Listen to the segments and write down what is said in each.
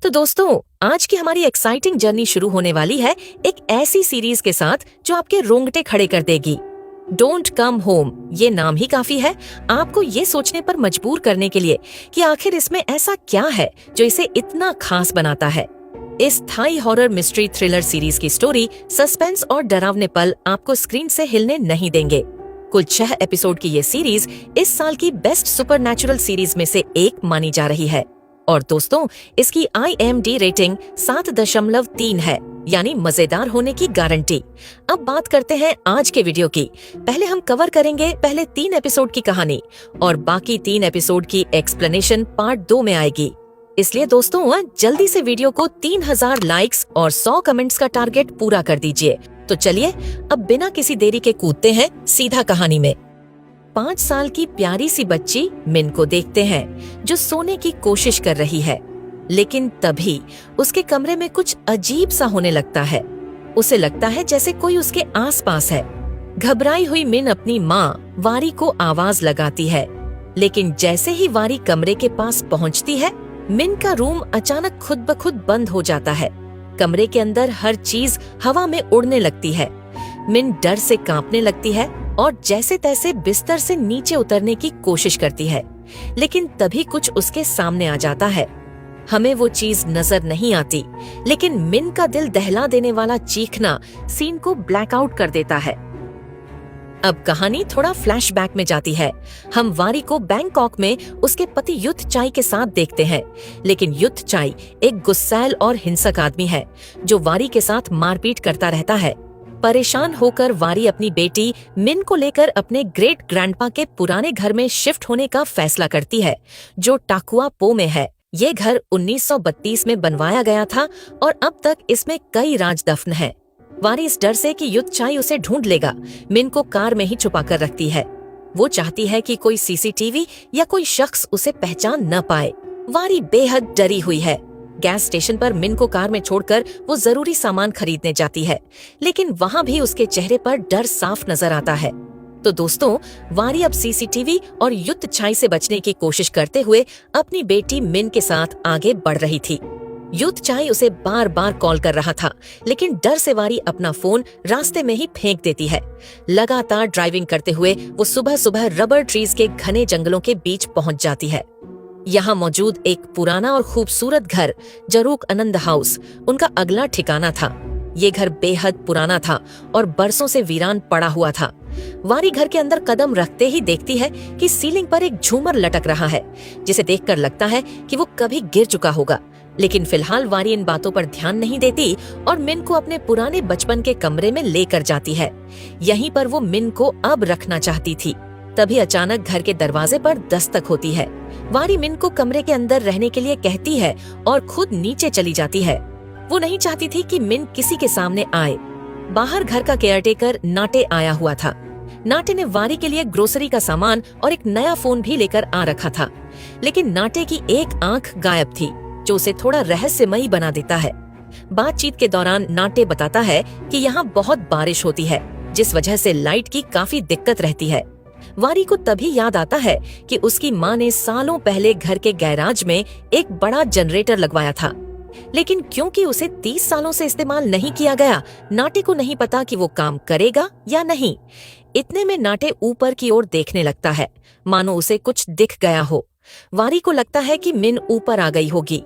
तो दोस्तों, आज की हमारी एक्साइटिंग जर्नी शुरू होने वाली है एक ऐसी सीरीज के साथ जो आपके रोंगटे खड़े कर देगी। डोंट कम होम, ये नाम ही काफी है आपको ये सोचने पर मजबूर करने के लिए कि आखिर इसमें ऐसा क्या है जो इसे इतना खास बनाता है। इस Thai horror mystery thriller series की स्टोरी, सस्पेंस और डरावने पल आपको स्क्रीन से हिलने नहीं देंगे। कुल 6 एपिसोड की ये सीरीज इस साल की बेस्ट सुपरनैचुरल सीरीज में से एक मानी जा रही है। और दोस्तों, इसकी IMDb रेटिंग 7.3 है, यानी मजेदार होने की गारंटी। अब बात करते हैं आज के वीडियो की। पहले हम कवर करेंगे पहले 3 एपिसोड की कहानी और बाकी 3 एपिसोड की एक्सप्लेनेशन पार्ट 2 में आएगी। इसलिए दोस्तों, जल्दी से वीडियो को 3000 लाइक्स और 100 कमेंट्स का टारगेट पूरा कर दीजिए। तो चलिए अब बिना किसी देरी के कूदते हैं सीधा कहानी में। 5 साल की प्यारी सी बच्ची मिन को देखते हैं जो सोने की कोशिश कर रही है, लेकिन तभी उसके कमरे में कुछ अजीब सा होने लगता है। उसे लगता है जैसे कोई उसके आसपास है। घबराई हुई मिन अपनी माँ वारी को आवाज लगाती है, लेकिन जैसे ही वारी कमरे के पास पहुँचती है, मिन का रूम अचानक खुद ब खुद बंद हो जाता है। कमरे के अंदर हर चीज हवा में उड़ने लगती है। मिन डर से कांपने लगती है और जैसे तैसे बिस्तर से नीचे उतरने की कोशिश करती है, लेकिन तभी कुछ उसके सामने आ जाता है। हमें वो चीज नजर नहीं आती, लेकिन मिन का दिल दहला देने वाला चीखना सीन को ब्लैकआउट कर देता है। अब कहानी थोड़ा फ्लैशबैक में जाती है। हम वारी को बैंकॉक में उसके पति युद्ध चाई के साथ देखते हैं, लेकिन युद्ध चाई एक गुस्सैल और हिंसक आदमी है जो वारी के साथ मारपीट करता रहता है। परेशान होकर वारी अपनी बेटी मिन को लेकर अपने ग्रेट ग्रैंडपा के पुराने घर में शिफ्ट होने का फैसला करती है, जो टाकुआ पो में है। ये घर 1932 में बनवाया गया था और अब तक इसमें कई राज दफन हैं। वारी इस डर से कि युद्ध चाई उसे ढूंढ लेगा, मिन को कार में ही छुपा कर रखती है। वो चाहती है कि कोई CCTV या कोई शख्स उसे पहचान न पाए। वारी बेहद डरी हुई है। गैस स्टेशन पर मिन को कार में छोड़कर वो जरूरी सामान खरीदने जाती है, लेकिन वहाँ भी उसके चेहरे पर डर साफ नजर आता है। तो दोस्तों, वारी अब CCTV और युद्ध चाई से बचने की कोशिश करते हुए अपनी बेटी मिन के साथ आगे बढ़ रही थी। युद्ध चाई उसे बार बार कॉल कर रहा था, लेकिन डर से वारी अपना फोन रास्ते में ही फेंक देती है। लगातार ड्राइविंग करते हुए वो सुबह सुबह रबर ट्रीज के घने जंगलों के बीच पहुंच जाती है। यहाँ मौजूद एक पुराना और खूबसूरत घर, जरूक आनंद हाउस, उनका अगला ठिकाना था। ये घर बेहद पुराना था और बरसों से वीरान पड़ा हुआ था। वारी घर के अंदर कदम रखते ही देखती है कि सीलिंग पर एक झूमर लटक रहा है, जिसे देखकर लगता है कि वो कभी गिर चुका होगा। लेकिन फिलहाल वारी इन बातों पर ध्यान नहीं देती और मिन को अपने पुराने बचपन के कमरे में लेकर जाती है। यहीं पर वो मिन को अब रखना चाहती थी। तभी अचानक घर के दरवाजे पर दस्तक होती है। वारी मिन को कमरे के अंदर रहने के लिए कहती है और खुद नीचे चली जाती है। वो नहीं चाहती थी कि मिन किसी के सामने आए। बाहर घर का केयरटेकर नाटे आया हुआ था। नाटे ने वारी के लिए ग्रोसरी का सामान और एक नया फोन भी लेकर आ रखा था, लेकिन नाटे की एक आंख गायब थी, जो उसे थोड़ा रहस्यमयी बना देता है। बातचीत के दौरान नाटे बताता है कि यहाँ बहुत बारिश होती है, जिस वजह से लाइट की काफी दिक्कत रहती है। वारी को तभी याद आता है कि उसकी माँ ने सालों पहले घर के गैराज में एक बड़ा जनरेटर लगवाया था, लेकिन क्योंकि उसे 30 सालों से इस्तेमाल नहीं किया गया, नाटे को नहीं पता कि वो काम करेगा या नहीं। इतने में नाटे ऊपर की ओर देखने लगता है, मानो उसे कुछ दिख गया हो। वारी को लगता है कि मिन ऊपर आ गई होगी,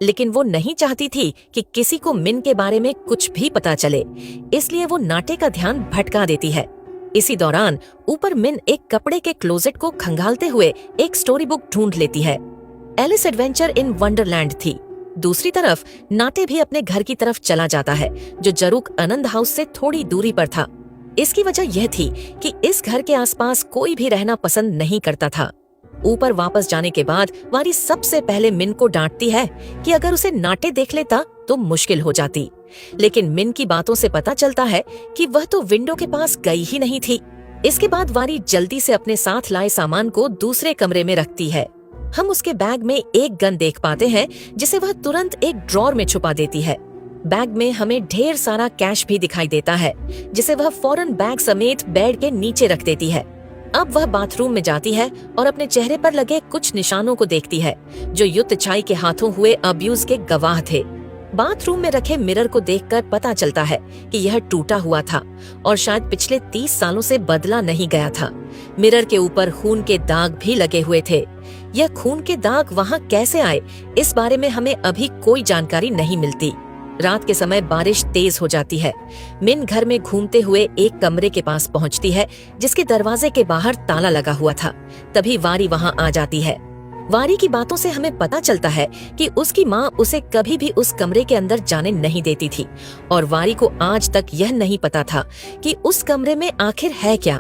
लेकिन वो नहीं चाहती थी कि किसी को मिन के बारे में कुछ भी पता चले, इसलिए वो नाटे का ध्यान भटका देती है। इसी दौरान ऊपर मिन एक कपड़े के क्लोजेट को खंगालते हुए एक स्टोरी बुक ढूंढ लेती है। एलिस एडवेंचर इन वंडरलैंड थी। दूसरी तरफ नाटे भी अपने घर की तरफ चला जाता है, जो जरूक आनंद हाउस से थोड़ी दूरी पर था। इसकी वजह यह थी कि इस घर के आसपास कोई भी रहना पसंद नहीं करता था। ऊपर वापस जाने के बाद वारी सबसे पहले मिन को डांटती है कि अगर उसे नाटे देख लेता तो मुश्किल हो जाती, लेकिन मिन की बातों से पता चलता है कि वह तो विंडो के पास गई ही नहीं थी। इसके बाद वारी जल्दी से अपने साथ लाए सामान को दूसरे कमरे में रखती है। हम उसके बैग में एक गन देख पाते हैं, जिसे वह तुरंत एक ड्रॉर में छुपा देती है। बैग में हमें ढेर सारा कैश भी दिखाई देता है, जिसे वह फौरन बैग समेत बेड के नीचे रख देती है। अब वह बाथरूम में जाती है और अपने चेहरे पर लगे कुछ निशानों को देखती है जो युत चाई के हाथों हुए अब्यूज के गवाह थे। बाथरूम में रखे मिरर को देखकर पता चलता है कि यह टूटा हुआ था और शायद पिछले 30 सालों से बदला नहीं गया था। मिरर के ऊपर खून के दाग भी लगे हुए थे। यह खून के दाग वहां कैसे आए, इस बारे में हमें अभी कोई जानकारी नहीं मिलती। रात के समय बारिश तेज हो जाती है। मिन घर में घूमते हुए एक कमरे के पास पहुंचती है जिसके दरवाजे के बाहर ताला लगा हुआ था। तभी वारी वहां आ जाती है। वारी की बातों से हमें पता चलता है कि उसकी माँ उसे कभी भी उस कमरे के अंदर जाने नहीं देती थी और वारी को आज तक यह नहीं पता था कि उस कमरे में आखिर है क्या।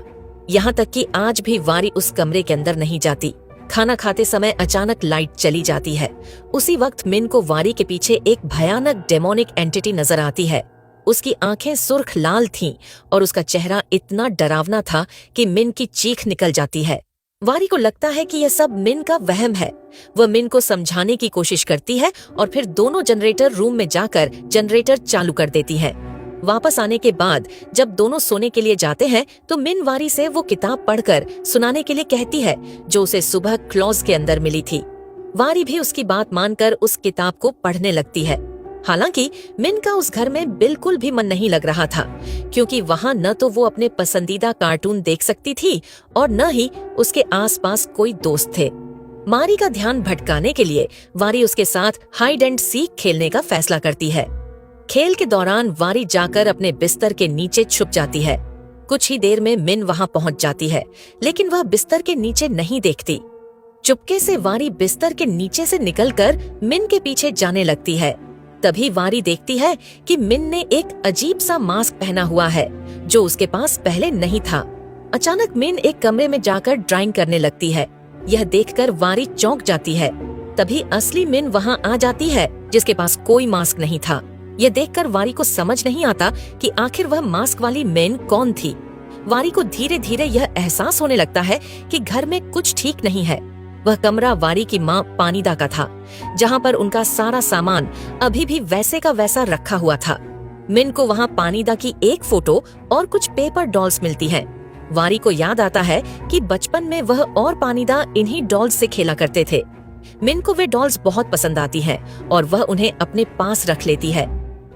यहाँ तक कि आज भी वारी उस कमरे के अंदर नहीं जाती। खाना खाते समय अचानक लाइट चली जाती है। उसी वक्त मिन को वारी के पीछे एक भयानक डेमोनिक एंटिटी नजर आती है। उसकी आंखें सुर्ख लाल थीं और उसका चेहरा इतना डरावना था कि मिन की चीख निकल जाती है। वारी को लगता है कि यह सब मिन का वहम है। वह मिन को समझाने की कोशिश करती है और फिर दोनों जनरेटर रूम में जाकर जनरेटर चालू कर देती है। वापस आने के बाद जब दोनों सोने के लिए जाते हैं तो मिन वारी से वो किताब पढ़कर सुनाने के लिए कहती है जो उसे सुबह क्लॉज के अंदर मिली थी। वारी भी उसकी बात मानकर उस किताब को पढ़ने लगती है। हालांकि मिन का उस घर में बिल्कुल भी मन नहीं लग रहा था क्योंकि वहां न तो वो अपने पसंदीदा कार्टून देख सकती थी और न ही उसके आसपास कोई दोस्त थे। मारी का ध्यान भटकाने के लिए वारी उसके साथ हाइड एंड सीक खेलने का फैसला करती है। खेल के दौरान वारी जाकर अपने बिस्तर के नीचे छुप जाती है। कुछ ही देर में मिन वहां पहुंच जाती है लेकिन वह बिस्तर के नीचे नहीं देखती। चुपके से वारी बिस्तर के नीचे से निकलकर मिन के पीछे जाने लगती है। तभी वारी देखती है कि मिन ने एक अजीब सा मास्क पहना हुआ है जो उसके पास पहले नहीं था। अचानक मिन एक कमरे में जाकर ड्राइंग करने लगती है। यह देखकर वारी चौंक जाती है। तभी असली मिन वहां आ जाती है जिसके पास कोई मास्क नहीं था। यह देखकर वारी को समझ नहीं आता कि आखिर वह मास्क वाली मिन कौन थी। वारी को धीरे धीरे यह एहसास होने लगता है कि घर में कुछ ठीक नहीं है। वह कमरा वारी की माँ पानीदा का था जहाँ पर उनका सारा सामान अभी भी वैसे का वैसा रखा हुआ था। मिन को वहाँ पानीदा की एक फोटो और कुछ पेपर डॉल्स मिलती हैं। वारी को याद आता है कि बचपन में वह और पानीदा इन्हीं डॉल्स से खेला करते थे। मिन को वे डॉल्स बहुत पसंद आती हैं और वह उन्हें अपने पास रख लेती है।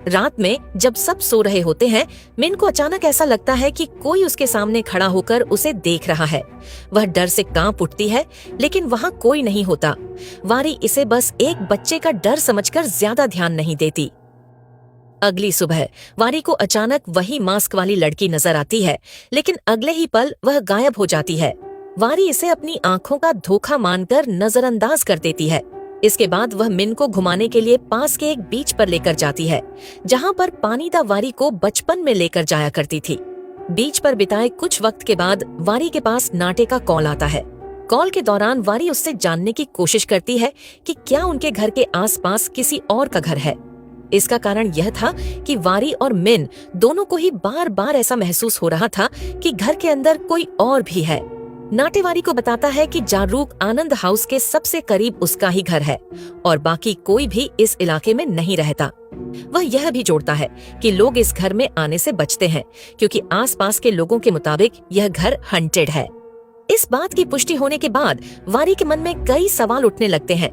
रात में जब सब सो रहे होते हैं, मिन को अचानक ऐसा लगता है कि कोई उसके सामने खड़ा होकर उसे देख रहा है। वह डर से कांप उठती है लेकिन वहाँ कोई नहीं होता। वारी इसे बस एक बच्चे का डर समझकर ज्यादा ध्यान नहीं देती। अगली सुबह वारी को अचानक वही मास्क वाली लड़की नजर आती है लेकिन अगले ही पल वह गायब हो जाती है। वारी इसे अपनी आंखों का धोखा मानकर नजरअंदाज कर देती है। इसके बाद वह मिन को घुमाने के लिए पास के एक बीच पर लेकर जाती है जहां पर पानीदा वारी को बचपन में लेकर जाया करती थी। बीच पर बिताए कुछ वक्त के बाद वारी के पास नाटे का कॉल आता है। कॉल के दौरान वारी उससे जानने की कोशिश करती है कि क्या उनके घर के आसपास किसी और का घर है। इसका कारण यह था कि वारी और मिन दोनों को ही बार बार ऐसा महसूस हो रहा था कि घर के अंदर कोई और भी है। नाटेवारी को बताता है कि जारूक आनंद हाउस के सबसे करीब उसका ही घर है और बाकी कोई भी इस इलाके में नहीं रहता। वह यह भी जोड़ता है कि लोग इस घर में आने से बचते हैं क्योंकि आसपास के लोगों के मुताबिक यह घर हंटेड है। इस बात की पुष्टि होने के बाद वारी के मन में कई सवाल उठने लगते हैं।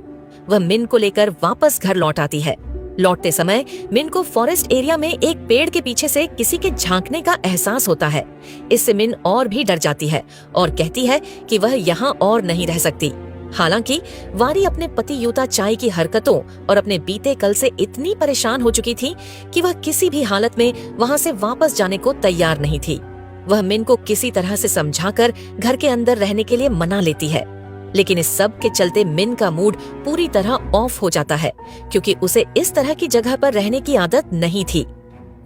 वह मिन को लेकर वापस घर लौट आती है। लौटते समय मिन को फॉरेस्ट एरिया में एक पेड़ के पीछे से किसी के झांकने का एहसास होता है। इससे मिन और भी डर जाती है और कहती है कि वह यहाँ और नहीं रह सकती। हालांकि वारी अपने पति युता चाई की हरकतों और अपने बीते कल से इतनी परेशान हो चुकी थी कि वह किसी भी हालत में वहाँ से वापस जाने को तैयार नहीं थी। वह मिन को किसी तरह से समझाकर घर के अंदर रहने के लिए मना लेती है लेकिन इस सब के चलते मिन का मूड पूरी तरह ऑफ हो जाता है क्योंकि उसे इस तरह की जगह पर रहने की आदत नहीं थी।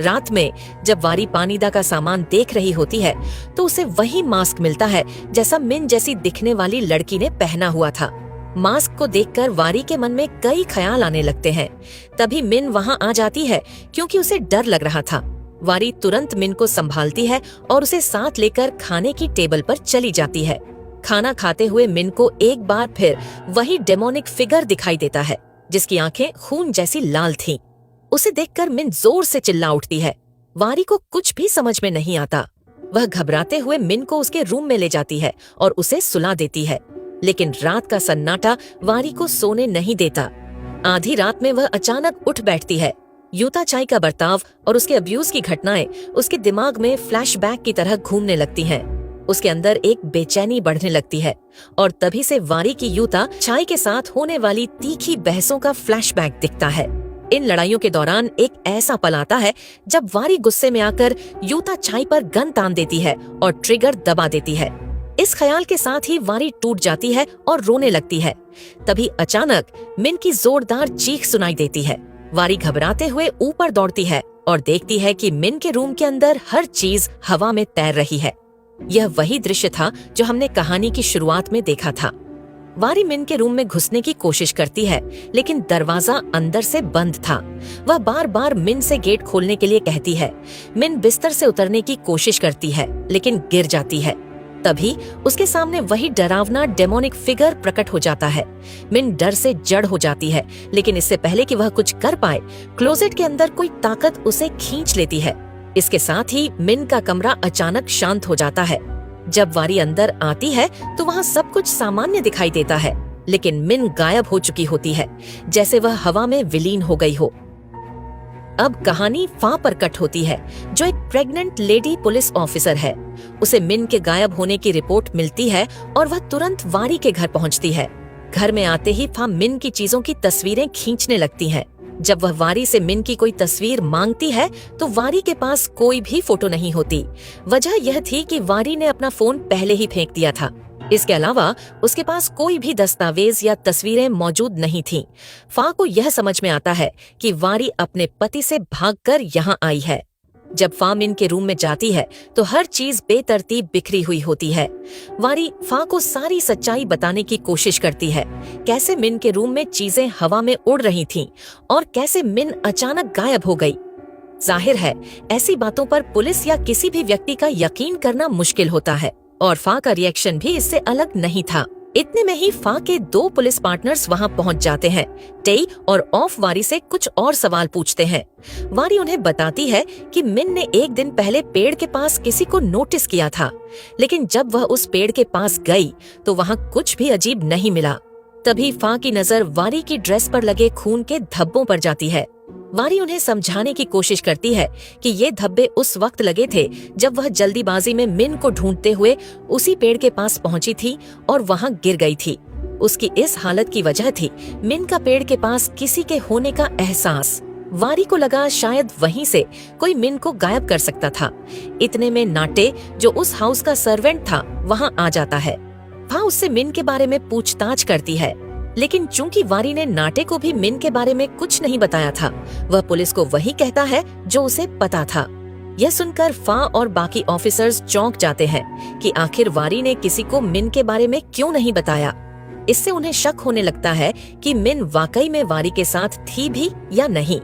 रात में जब वारी पानीदा का सामान देख रही होती है तो उसे वही मास्क मिलता है जैसा मिन जैसी दिखने वाली लड़की ने पहना हुआ था। मास्क को देखकर वारी के मन में कई ख्याल आने लगते हैं। तभी मिन वहां आ जाती है क्योंकि उसे डर लग रहा था। वारी तुरंत मिन को संभालती है और उसे साथ लेकर खाने की टेबल पर चली जाती है। खाना खाते हुए मिन को एक बार फिर वही डेमोनिक फिगर दिखाई देता है जिसकी आंखें खून जैसी लाल थीं। उसे देखकर मिन जोर से चिल्ला उठती है। वारी को कुछ भी समझ में नहीं आता। वह घबराते हुए मिन को उसके रूम में ले जाती है और उसे सुला देती है, लेकिन रात का सन्नाटा वारी को सोने नहीं देता। आधी रात में वह अचानक उठ बैठती है। यूता चाई का बर्ताव और उसके अब्यूज की घटनाएं उसके दिमाग में फ्लैशबैक की तरह घूमने लगती हैं। उसके अंदर एक बेचैनी बढ़ने लगती है और तभी से वारी की यूता चाई के साथ होने वाली तीखी बहसों का फ्लैशबैक दिखता है। इन लड़ाइयों के दौरान एक ऐसा पल आता है जब वारी गुस्से में आकर यूता चाई पर गन तान देती है और ट्रिगर दबा देती है। इस ख्याल के साथ ही वारी टूट जाती है और रोने लगती है। तभी अचानक मिन की जोरदार चीख सुनाई देती है। वारी घबराते हुए ऊपर दौड़ती है और देखती है कि मिन के रूम के अंदर हर चीज हवा में तैर रही है। यह वही दृश्य था जो हमने कहानी की शुरुआत में देखा था। वारी मिन के रूम में घुसने की कोशिश करती है, लेकिन दरवाजा अंदर से बंद था। वह बार बार मिन से गेट खोलने के लिए कहती है। मिन बिस्तर से उतरने की कोशिश करती है, लेकिन गिर जाती है। तभी उसके सामने वही डरावना डेमोनिक फिगर प्रकट हो जाता है। मिन डर से जड़ हो जाती है, लेकिन इससे पहले कि वह कुछ कर पाए, क्लोजेट के अंदर कोई ताकत उसे खींच लेती है। इसके साथ ही मिन का कमरा अचानक शांत हो जाता है। जब वारी अंदर आती है तो वहाँ सब कुछ सामान्य दिखाई देता है, लेकिन मिन गायब हो चुकी होती है, जैसे वह हवा में विलीन हो गई हो। अब कहानी फा पर कट होती है, जो एक प्रेग्नेंट लेडी पुलिस ऑफिसर है। उसे मिन के गायब होने की रिपोर्ट मिलती है और वह तुरंत वारी के घर पहुंचती है। घर में आते ही फा मिन की चीजों की तस्वीरें खींचने लगती है। जब वह वारी से मिन की कोई तस्वीर मांगती है तो वारी के पास कोई भी फोटो नहीं होती। वजह यह थी कि वारी ने अपना फोन पहले ही फेंक दिया था। इसके अलावा उसके पास कोई भी दस्तावेज या तस्वीरें मौजूद नहीं थीं। फा को यह समझ में आता है कि वारी अपने पति से भागकर यहाँ आई है। जब फा मिन के रूम में जाती है तो हर चीज बेतरतीब बिखरी हुई होती है। वारी फा को सारी सच्चाई बताने की कोशिश करती है, कैसे मिन के रूम में चीजें हवा में उड़ रही थीं और कैसे मिन अचानक गायब हो गई। जाहिर है, ऐसी बातों पर पुलिस या किसी भी व्यक्ति का यकीन करना मुश्किल होता है और फा का रिएक्शन भी इससे अलग नहीं था। इतने में ही फा के 2 पुलिस पार्टनर्स वहां पहुंच जाते हैं। टेई और ऑफ वारी से कुछ और सवाल पूछते हैं। वारी उन्हें बताती है कि मिन ने एक दिन पहले पेड़ के पास किसी को नोटिस किया था, लेकिन जब वह उस पेड़ के पास गई तो वहां कुछ भी अजीब नहीं मिला। तभी फा की नजर वारी की ड्रेस पर लगे खून के धब्बों पर जाती है। वारी उन्हें समझाने की कोशिश करती है कि ये धब्बे उस वक्त लगे थे जब वह जल्दीबाजी में मिन को ढूंढते हुए उसी पेड़ के पास पहुंची थी और वहां गिर गई थी। उसकी इस हालत की वजह थी मिन का पेड़ के पास किसी के होने का एहसास। वारी को लगा शायद वहीं से कोई मिन को गायब कर सकता था। इतने में नाटे, जो उस हाउस का सर्वेंट था, वहां आ जाता है। वह उससे मिन के बारे में पूछताछ करती है, लेकिन चूंकि वारी ने नाटे को भी मिन के बारे में कुछ नहीं बताया था, वह पुलिस को वही कहता है जो उसे पता था। यह सुनकर फा और बाकी ऑफिसर्स चौंक जाते हैं कि आखिर वारी ने किसी को मिन के बारे में क्यों नहीं बताया। इससे उन्हें शक होने लगता है कि मिन वाकई में वारी के साथ थी भी या नहीं,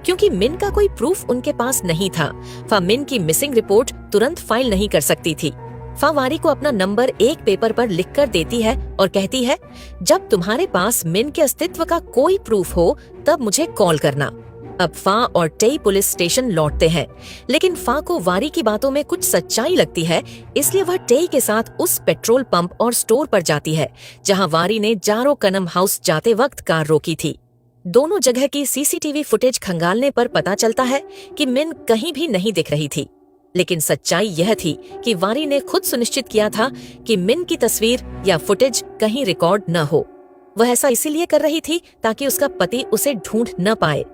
क्योंकि मिन का कोई प्रूफ उनके पास नहीं था। फा मिन की मिसिंग रिपोर्ट तुरंत फाइल नहीं कर सकती थी। फा वारी को अपना नंबर एक पेपर पर लिखकर देती है और कहती है, जब तुम्हारे पास मिन के अस्तित्व का कोई प्रूफ हो तब मुझे कॉल करना। अब फा और टेई पुलिस स्टेशन लौटते हैं, लेकिन फा को वारी की बातों में कुछ सच्चाई लगती है, इसलिए वह टेई के साथ उस पेट्रोल पंप और स्टोर पर जाती है जहां वारी ने जारो कनम हाउस जाते वक्त कार रोकी थी। दोनों जगह की सीसीटीवी फुटेज खंगालने पर पता चलता है कि मिन कहीं भी नहीं दिख रही थी, लेकिन सच्चाई यह थी कि वारी ने खुद सुनिश्चित किया था कि मिन की तस्वीर या फुटेज कहीं रिकॉर्ड न हो। वह ऐसा इसीलिए कर रही थी ताकि उसका पति उसे ढूंढ न पाए।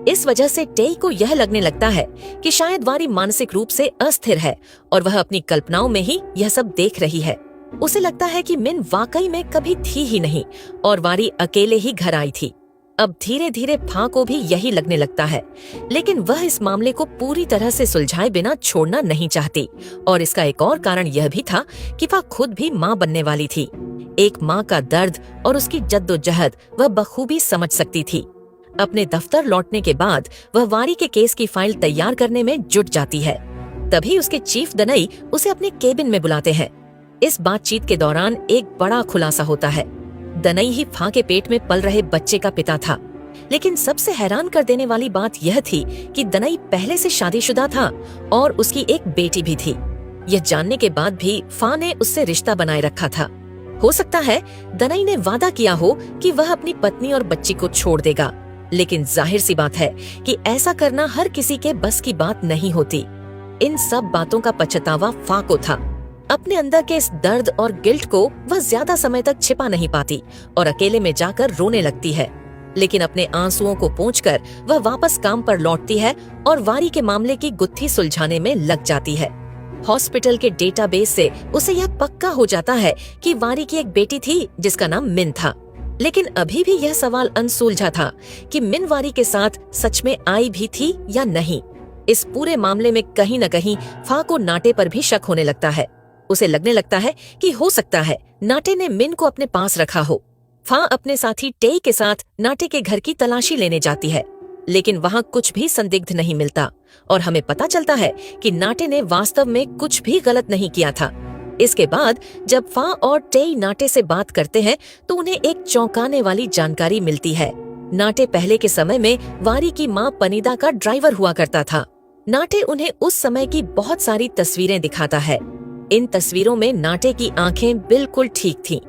इस वजह से टेई को यह लगने लगता है कि शायद वारी मानसिक रूप से अस्थिर है और वह अपनी कल्पनाओं में ही यह सब देख रही है। उसे लगता है कि मिन वाकई में कभी थी ही नहीं और वारी अकेले ही घर आई थी। अब धीरे धीरे फा को भी यही लगने लगता है, लेकिन वह इस मामले को पूरी तरह से सुलझाए बिना छोड़ना नहीं चाहती। और इसका एक और कारण यह भी था कि वह खुद भी माँ बनने वाली थी। एक माँ का दर्द और उसकी जद्दोजहद वह बखूबी समझ सकती थी। अपने दफ्तर लौटने के बाद वह वारी के केस की फाइल तैयार करने में जुट जाती है। तभी उसके चीफ दनई उसे अपने केबिन में बुलाते हैं। इस बातचीत के दौरान एक बड़ा खुलासा होता है। दनई ही फा के पेट में पल रहे बच्चे का पिता था, लेकिन सबसे हैरान कर देने वाली बात यह थी कि दनई पहले से शादीशुदा था और उसकी एक बेटी भी थी। यह जानने के बाद भी फा ने उससे रिश्ता बनाए रखा था। हो सकता है दनाई ने वादा किया हो कि वह अपनी पत्नी और बच्ची को छोड़ देगा, लेकिन जाहिर सी बात है कि ऐसा करना हर किसी के बस की बात नहीं होती। इन सब बातों का पछतावा फा को था। अपने अंदर के इस दर्द और गिल्ट को वह ज्यादा समय तक छिपा नहीं पाती और अकेले में जाकर रोने लगती है। लेकिन अपने आंसुओं को पोंछकर वह वापस काम पर लौटती है और वारी के मामले की गुत्थी सुलझाने में लग जाती है। हॉस्पिटल के डेटाबेस से उसे यह पक्का हो जाता है कि वारी की एक बेटी थी जिसका नाम मिन था। लेकिन अभी भी यह सवाल अनसुलझा था कि मिन वारी के साथ सच में आई भी थी या नहीं। इस पूरे मामले में कहीं न कहीं फा को नाटे पर भी शक होने लगता है। उसे लगने लगता है कि हो सकता है नाटे ने मिन को अपने पास रखा हो। फा अपने साथी टेई के साथ नाटे के घर की तलाशी लेने जाती है, लेकिन वहाँ कुछ भी संदिग्ध नहीं मिलता और हमें पता चलता है कि नाटे ने वास्तव में कुछ भी गलत नहीं किया था। इसके बाद जब फा और टेई नाटे से बात करते हैं तो उन्हें एक चौंकाने वाली जानकारी मिलती है। नाटे पहले के समय में वारी की माँ पनीदा का ड्राइवर हुआ करता था। नाटे उन्हें उस समय की बहुत सारी तस्वीरें दिखाता है। इन तस्वीरों में नाटे की आंखें बिल्कुल ठीक थीं।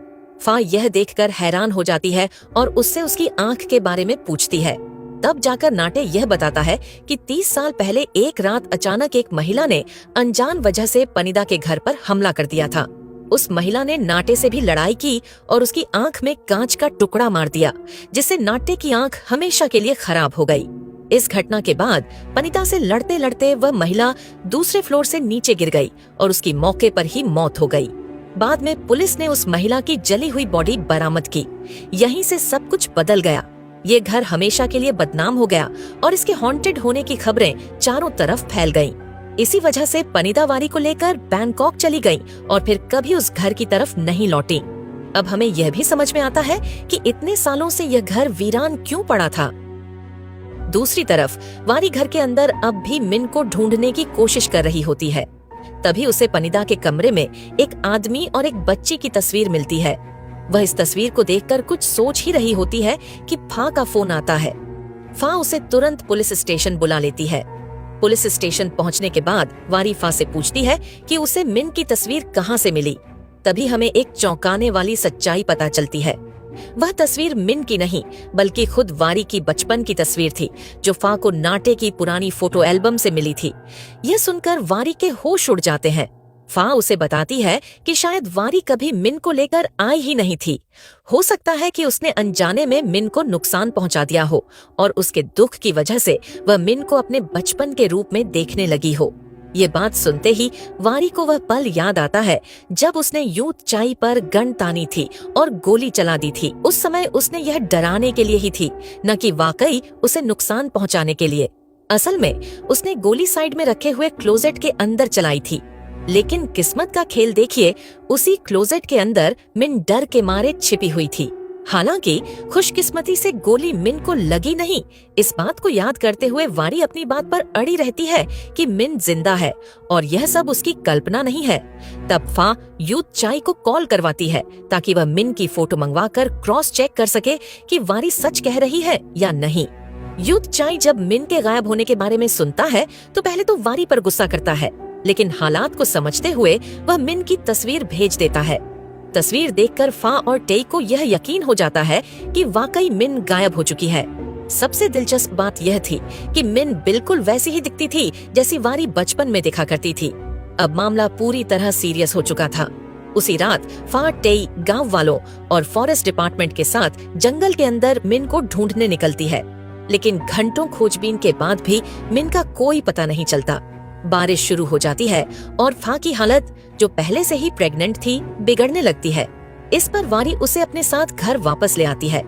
फा यह देखकर हैरान हो जाती है और उससे उसकी आंख के बारे में पूछती है। तब जाकर नाटे यह बताता है कि 30 साल पहले एक रात अचानक एक महिला ने अनजान वजह से पनीदा के घर पर हमला कर दिया था। उस महिला ने नाटे से भी लड़ाई की और उसकी आंख में कांच का टुकड़ा मार दिया, जिससे नाटे की आंख हमेशा के लिए खराब हो गई। इस घटना के बाद पनीता से लड़ते लड़ते वह महिला दूसरे फ्लोर से नीचे गिर गई और उसकी मौके पर ही मौत हो गई। बाद में पुलिस ने उस महिला की जली हुई बॉडी बरामद की। यहीं से सब कुछ बदल गया। ये घर हमेशा के लिए बदनाम हो गया और इसके हॉन्टेड होने की खबरें चारों तरफ फैल गईं। इसी वजह से पनीता वारी को लेकर बैंकॉक चली गईं और फिर कभी उस घर की तरफ नहीं लौटी। अब हमें यह भी समझ में आता है कि इतने सालों से यह घर वीरान क्यों पड़ा था। दूसरी तरफ वारी घर के अंदर अब भी मिन को ढूंढने की कोशिश कर रही होती है। तभी उसे पनीदा के कमरे में एक आदमी और एक बच्ची की तस्वीर मिलती है। वह इस तस्वीर को देखकर कुछ सोच ही रही होती है कि फा का फोन आता है। फा उसे तुरंत पुलिस स्टेशन बुला लेती है। पुलिस स्टेशन पहुंचने के बाद वारी फा से पूछती है कि उसे मिन की तस्वीर कहां से मिली। तभी हमें एक चौंकाने वाली सच्चाई पता चलती है। वह तस्वीर मिन की नहीं बल्कि खुद वारी की बचपन की तस्वीर थी, जो फा को नाटे की पुरानी फोटो एल्बम से मिली थी। यह सुनकर वारी के होश उड़ जाते हैं। फा उसे बताती है कि शायद वारी कभी मिन को लेकर आई ही नहीं थी। हो सकता है कि उसने अनजाने में मिन को नुकसान पहुंचा दिया हो और उसके दुख की वजह से वह मिन को अपने बचपन के रूप में देखने लगी हो। ये बात सुनते ही वारी को वह पल याद आता है जब उसने यूथ चाई पर गन तानी थी और गोली चला दी थी। उस समय उसने यह डराने के लिए ही थी, न कि वाकई उसे नुकसान पहुंचाने के लिए। असल में उसने गोली साइड में रखे हुए क्लोजेट के अंदर चलाई थी। लेकिन किस्मत का खेल देखिए, उसी क्लोजेट के अंदर मिन डर के मारे छिपी हुई थी। हालांकि खुशकिस्मती से गोली मिन को लगी नहीं। इस बात को याद करते हुए वारी अपनी बात पर अड़ी रहती है कि मिन जिंदा है और यह सब उसकी कल्पना नहीं है। तब फा यूथ चाई को कॉल करवाती है ताकि वह मिन की फोटो मंगवाकर क्रॉस चेक कर सके कि वारी सच कह रही है या नहीं। यूथ चाई जब मिन के गायब होने के बारे में सुनता है तो पहले तो वारी पर गुस्सा करता है, लेकिन हालात को समझते हुए वह मिन की तस्वीर भेज देता है। तस्वीर देखकर फा और टेई को यह यकीन हो जाता है कि वाकई मिन गायब हो चुकी है। सबसे दिलचस्प बात यह थी कि मिन बिल्कुल वैसी ही दिखती थी जैसी वारी बचपन में दिखा करती थी। अब मामला पूरी तरह सीरियस हो चुका था। उसी रात फा, टेई गांव वालों और फॉरेस्ट डिपार्टमेंट के साथ जंगल के अंदर मिन को ढूंढने निकलती है, लेकिन घंटों खोजबीन के बाद भी मिन का कोई पता नहीं चलता। बारिश शुरू हो जाती है और फा की हालत, जो पहले से ही प्रेग्नेंट थी, बिगड़ने लगती है। इस पर वारी उसे अपने साथ घर वापस ले आती है।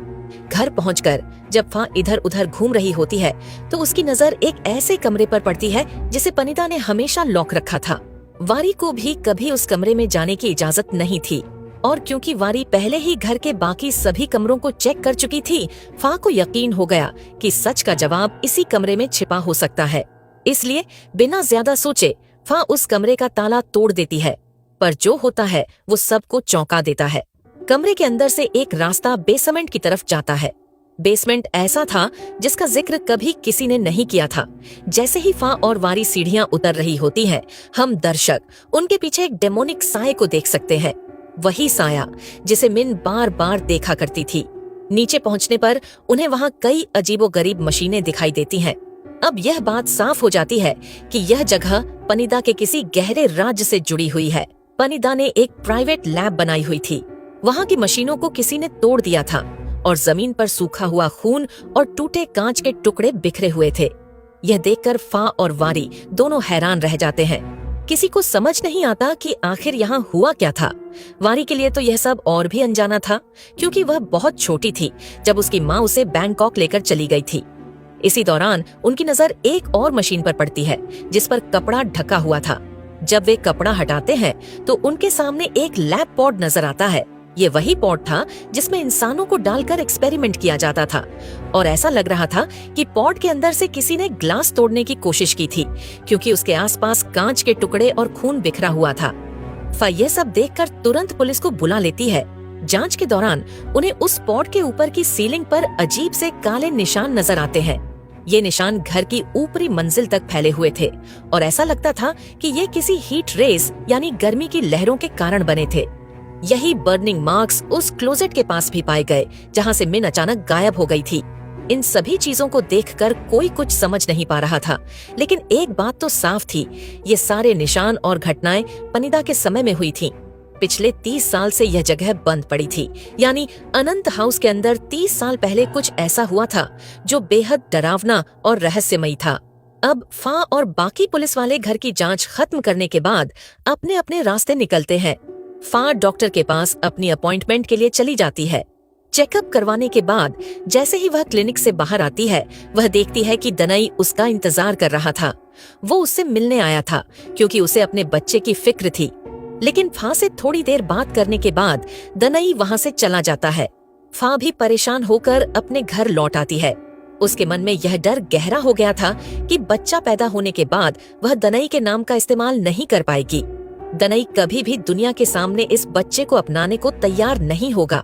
घर पहुंचकर जब फा इधर उधर घूम रही होती है तो उसकी नजर एक ऐसे कमरे पर पड़ती है जिसे पनीता ने हमेशा लॉक रखा था। वारी को भी कभी उस कमरे में जाने की इजाजत नहीं थी और क्योंकि वारी पहले ही घर के बाकी सभी कमरों को चेक कर चुकी थी, फा को यकीन हो गया कि सच का जवाब इसी कमरे में छिपा हो सकता है। इसलिए बिना ज्यादा सोचे फा उस कमरे का ताला तोड़ देती है, पर जो होता है वो सबको चौंका देता है। कमरे के अंदर से एक रास्ता बेसमेंट की तरफ जाता है। बेसमेंट ऐसा था जिसका जिक्र कभी किसी ने नहीं किया था। जैसे ही फा और वारी सीढ़ियां उतर रही होती हैं, हम दर्शक उनके पीछे एक डेमोनिक साये को देख सकते हैं। वही साया जिसे मिन बार बार देखा करती थी। नीचे पहुंचने पर उन्हें वहां कई अजीबोगरीब मशीनें दिखाई देती हैं। अब यह बात साफ हो जाती है कि यह जगह पनिदा के किसी गहरे राज्य से जुड़ी हुई है। पनिदा ने एक प्राइवेट लैब बनाई हुई थी। वहां की मशीनों को किसी ने तोड़ दिया था और जमीन पर सूखा हुआ खून और टूटे कांच के टुकड़े बिखरे हुए थे। यह देखकर फा और वारी दोनों हैरान रह जाते हैं। किसी को समझ नहीं आता कि आखिर यहाँ हुआ क्या था। वारी के लिए तो यह सब और भी अनजाना था, क्योंकि वह बहुत छोटी थी जब उसकी माँ उसे बैंकॉक लेकर चली गई थी। इसी दौरान उनकी नजर एक और मशीन पर पड़ती है जिस पर कपड़ा ढका हुआ था। जब वे कपड़ा हटाते हैं तो उनके सामने एक लैब पॉड नजर आता है। ये वही पॉड था जिसमें इंसानों को डालकर एक्सपेरिमेंट किया जाता था, और ऐसा लग रहा था कि पॉड के अंदर से किसी ने ग्लास तोड़ने की कोशिश की थी, क्योंकि उसके आसपास कांच के टुकड़े और खून बिखरा हुआ था। फा ये सब देखकर तुरंत पुलिस को बुला लेती है। जांच के दौरान उन्हें उस पॉड के ऊपर की सीलिंग पर अजीब से काले निशान नजर आते हैं। ये निशान घर की ऊपरी मंजिल तक फैले हुए थे और ऐसा लगता था कि ये किसी हीट रेस यानी गर्मी की लहरों के कारण बने थे। यही बर्निंग मार्क्स उस क्लोजेट के पास भी पाए गए जहां से मिन अचानक गायब हो गई थी। इन सभी चीजों को देखकर कोई कुछ समझ नहीं पा रहा था, लेकिन एक बात तो साफ थी, ये सारे निशान और घटनाएं पनिदा के समय में हुई थीं। पिछले 30 साल से यह जगह बंद पड़ी थी, यानी अनंत हाउस के अंदर 30 साल पहले कुछ ऐसा हुआ था जो बेहद डरावना और रहस्यमयी था। अब फा और बाकी पुलिस वाले घर की जांच खत्म करने के बाद अपने अपने रास्ते निकलते हैं। फा डॉक्टर के पास अपनी अपॉइंटमेंट के लिए चली जाती है। चेकअप करवाने के बाद जैसे ही वह क्लिनिक से बाहर आती है, वह देखती है कि दनई उसका इंतजार कर रहा था। वो उससे मिलने आया था क्योंकि उसे अपने बच्चे की फिक्र थी। लेकिन फा से थोड़ी देर बात करने के बाद दनई वहां से चला जाता है। फा भी परेशान होकर अपने घर लौट आती है। उसके मन में यह डर गहरा हो गया था कि बच्चा पैदा होने के बाद वह दनई के नाम का इस्तेमाल नहीं कर पाएगी। दनई कभी भी दुनिया के सामने इस बच्चे को अपनाने को तैयार नहीं होगा।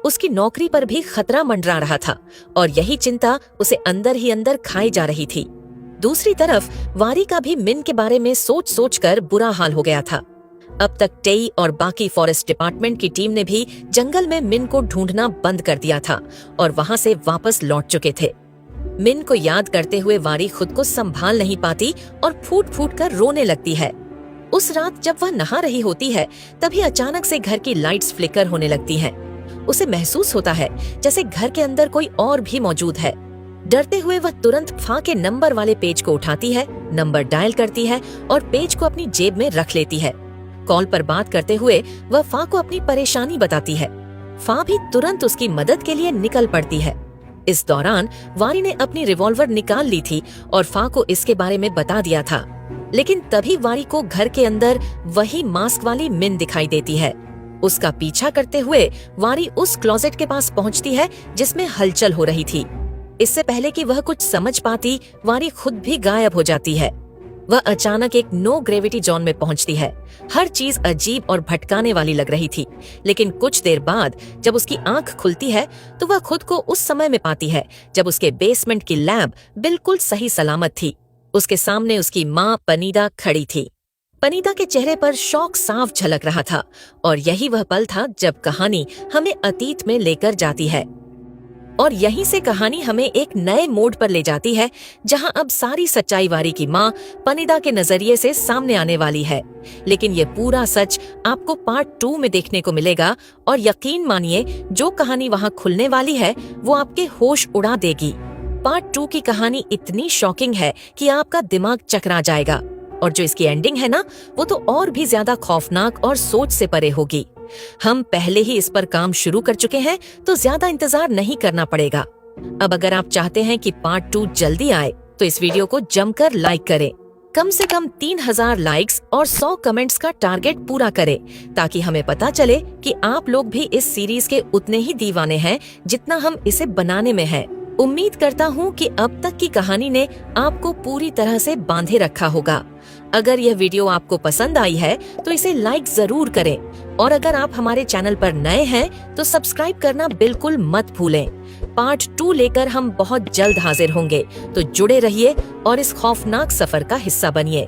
उसकी नौकरी पर भी खतरा मंडरा रहा था और यही चिंता उसे अंदर ही अंदर खाई जा रही थी। दूसरी तरफ वारी का भी मिन के बारे में सोच सोच कर बुरा हाल हो गया था। अब तक टेई और बाकी फॉरेस्ट डिपार्टमेंट की टीम ने भी जंगल में मिन को ढूंढना बंद कर दिया था और वहां से वापस लौट चुके थे। मिन को याद करते हुए वारी खुद को संभाल नहीं पाती और फूट फूट कर रोने लगती है। उस रात जब वह नहा रही होती है, तभी अचानक से घर की लाइट्स फ्लिकर होने लगती हैं। उसे महसूस होता है जैसे घर के अंदर कोई और भी मौजूद है। डरते हुए वह तुरंत फा के नंबर वाले पेज को उठाती है, नंबर डायल करती है और पेज को अपनी जेब में रख लेती है। कॉल पर बात करते हुए वह फा को अपनी परेशानी बताती है। फा भी तुरंत उसकी मदद के लिए निकल पड़ती है। इस दौरान वारी ने अपनी रिवॉल्वर निकाल ली थी और फा को इसके बारे में बता दिया था। लेकिन तभी वारी को घर के अंदर वही मास्क वाली मिन दिखाई देती है। उसका पीछा करते हुए वारी उस क्लोजेट के पास पहुंचती है जिसमें हलचल हो रही थी। इससे पहले कि वह कुछ समझ पाती, वारी खुद भी गायब हो जाती है। वह अचानक एक नो ग्रेविटी जोन में पहुंचती है। हर चीज अजीब और भटकाने वाली लग रही थी, लेकिन कुछ देर बाद जब उसकी आंख खुलती है तो वह खुद को उस समय में पाती है जब उसके बेसमेंट की लैब बिल्कुल सही सलामत थी। उसके सामने उसकी माँ पनिदा खड़ी थी। पनिदा के चेहरे पर शौक साफ झलक रहा था और यही वह पल था जब कहानी हमें अतीत में लेकर जाती है। और यहीं से कहानी हमें एक नए मोड़ पर ले जाती है, जहां अब सारी सच्चाई वारी की माँ पनिदा के नजरिए से सामने आने वाली है। लेकिन ये पूरा सच आपको पार्ट 2 में देखने को मिलेगा और यकीन मानिए जो कहानी वहां खुलने वाली है वो आपके होश उड़ा देगी। पार्ट 2 की कहानी इतनी शॉकिंग है कि आपका दिमाग चकरा जाएगा, और जो इसकी एंडिंग है ना, वो तो और भी ज्यादा खौफनाक और सोच से परे होगी। हम पहले ही इस पर काम शुरू कर चुके हैं, तो ज्यादा इंतजार नहीं करना पड़ेगा। अब अगर आप चाहते हैं कि पार्ट 2 जल्दी आए तो इस वीडियो को जमकर लाइक करें। कम से कम 3000 लाइक्स और 100 कमेंट्स का टारगेट पूरा करें, ताकि हमें पता चले कि आप लोग भी इस सीरीज के उतने ही दीवाने हैं जितना हम इसे बनाने में हैं। उम्मीद करता हूँ कि अब तक की कहानी ने आपको पूरी तरह से बांधे रखा होगा। अगर यह वीडियो आपको पसंद आई है तो इसे लाइक जरूर करें, और अगर आप हमारे चैनल पर नए हैं तो सब्सक्राइब करना बिल्कुल मत भूलें। पार्ट 2 लेकर हम बहुत जल्द हाजिर होंगे, तो जुड़े रहिए और इस खौफनाक सफर का हिस्सा बनिए।